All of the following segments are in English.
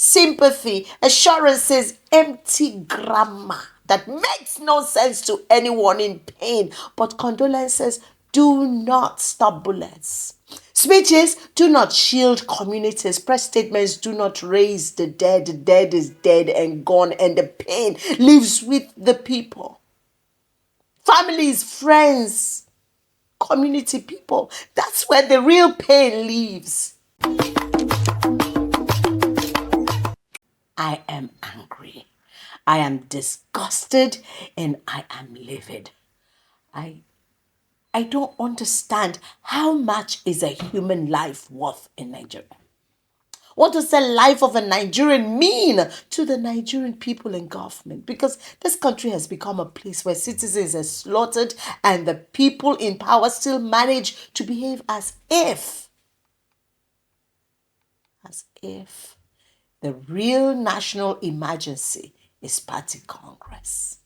sympathy, assurances, empty grammar that makes no sense to anyone in pain. But condolences do not stop bullets. Speeches do not shield communities. Press statements do not raise the dead. The dead is dead and gone, and the pain lives with the people. Families, friends, community people. That's where the real pain lives. I am angry. I am disgusted, and I am livid. I don't understand how much is a human life worth in Nigeria. What does the life of a Nigerian mean to the Nigerian people and government? Because this country has become a place where citizens are slaughtered and the people in power still manage to behave as if the real national emergency is party congress.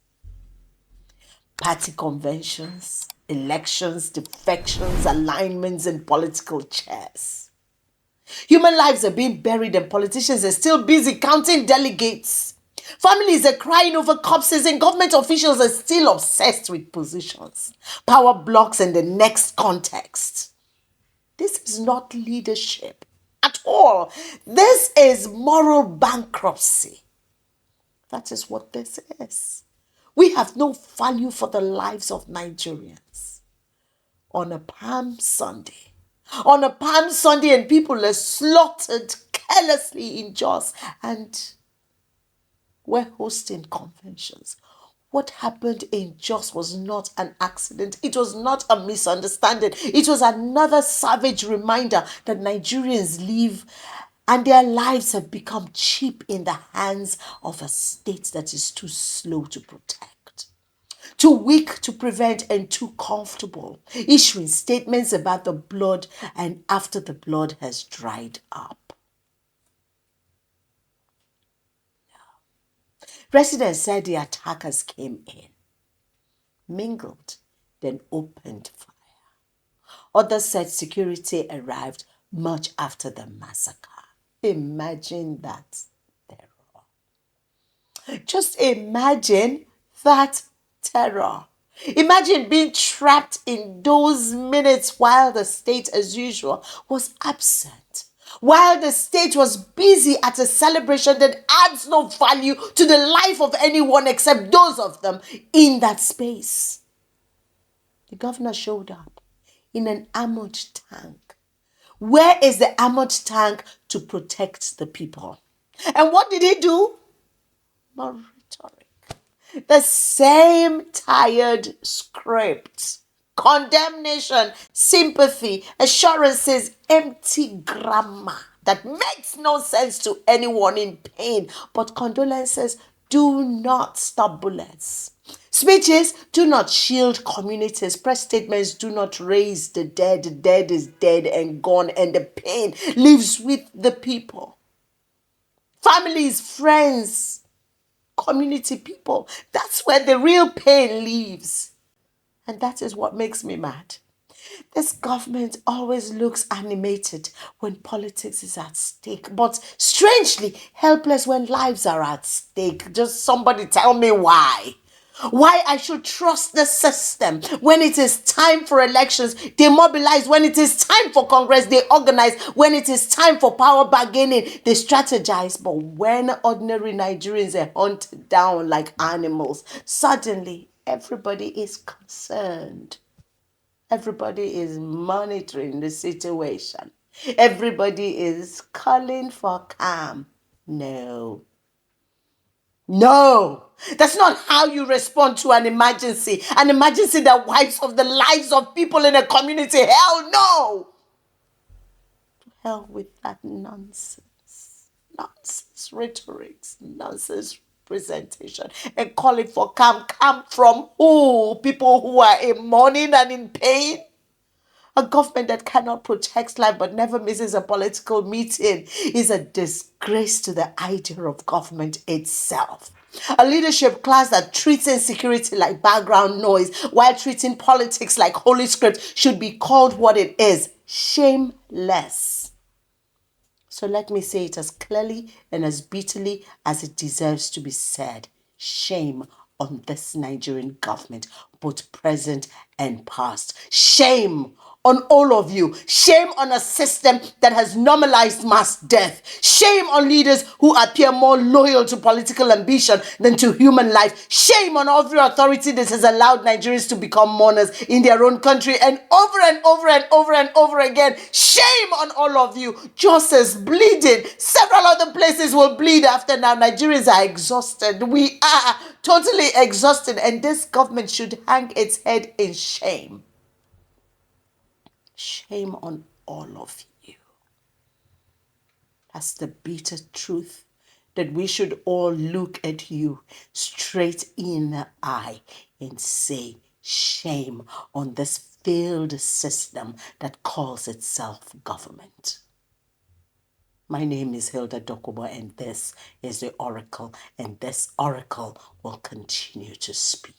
Party conventions, elections, defections, alignments, and political chairs. Human lives are being buried and politicians are still busy counting delegates. Families are crying over corpses and government officials are still obsessed with positions, power blocks, and the next context. This is not leadership at all. This is moral bankruptcy. That is what this is. We have no value for the lives of Nigerians. On a Palm Sunday, and people are slaughtered carelessly in Jos, and we're hosting conventions. What happened in Jos was not an accident. It was not a misunderstanding. It was another savage reminder that Nigerians live and their lives have become cheap in the hands of a state that is too slow to protect, too weak to prevent, and too comfortable, issuing statements about the blood and after the blood has dried up. Residents said the attackers came in, mingled, then opened fire. Others said security arrived much after the massacre. Imagine that terror. Just imagine that terror. Imagine being trapped in those minutes while the state, as usual, was absent. While the state was busy at a celebration that adds no value to the life of anyone except those of them in that space. The governor showed up in an armored tank. Where is the armored tank to protect the people? And what did he do? More rhetoric. The same tired script. Condemnation, sympathy, assurances, empty grammar that makes no sense to anyone in pain. But condolences do not stop bullets. Speeches do not shield communities. Press statements do not raise the dead. The dead is dead and gone, and the pain lives with the people. Families, friends, community people. That's where the real pain lives. And that is what makes me mad. This government always looks animated when politics is at stake, but strangely helpless when lives are at stake. Just somebody tell me why. Why I should trust the system. When it is time for elections, they mobilize. When it is time for Congress, they organize. When it is time for power bargaining, they strategize. But when ordinary Nigerians are hunted down like animals, suddenly everybody is concerned. Everybody is monitoring the situation. Everybody is calling for calm. No, that's not how you respond to an emergency that wipes off the lives of people in a community. Hell no. To hell with that nonsense rhetoric, nonsense presentation, and call it for calm. Calm from who? People who are in mourning and in pain? A government that cannot protect life but never misses a political meeting is a disgrace to the idea of government itself. A leadership class that treats insecurity like background noise while treating politics like holy script should be called what it is: shameless. So let me say it as clearly and as bitterly as it deserves to be said. Shame on this Nigerian government, both present and past. Shame on all of you. Shame on a system that has normalized mass death. Shame on leaders who appear more loyal to political ambition than to human life. Shame on every authority that has allowed Nigerians to become mourners in their own country, and over and over and over and over again. Shame on all of you. Just as bleeding, several other places will bleed after now. Nigerians are exhausted. We are totally exhausted, and this government should hang its head in shame. Shame on all of you. That's the bitter truth, that we should all look at you straight in the eye and say, shame on this failed system that calls itself government. My name is Hilda Dokubo, and this is the Oracle, and this Oracle will continue to speak.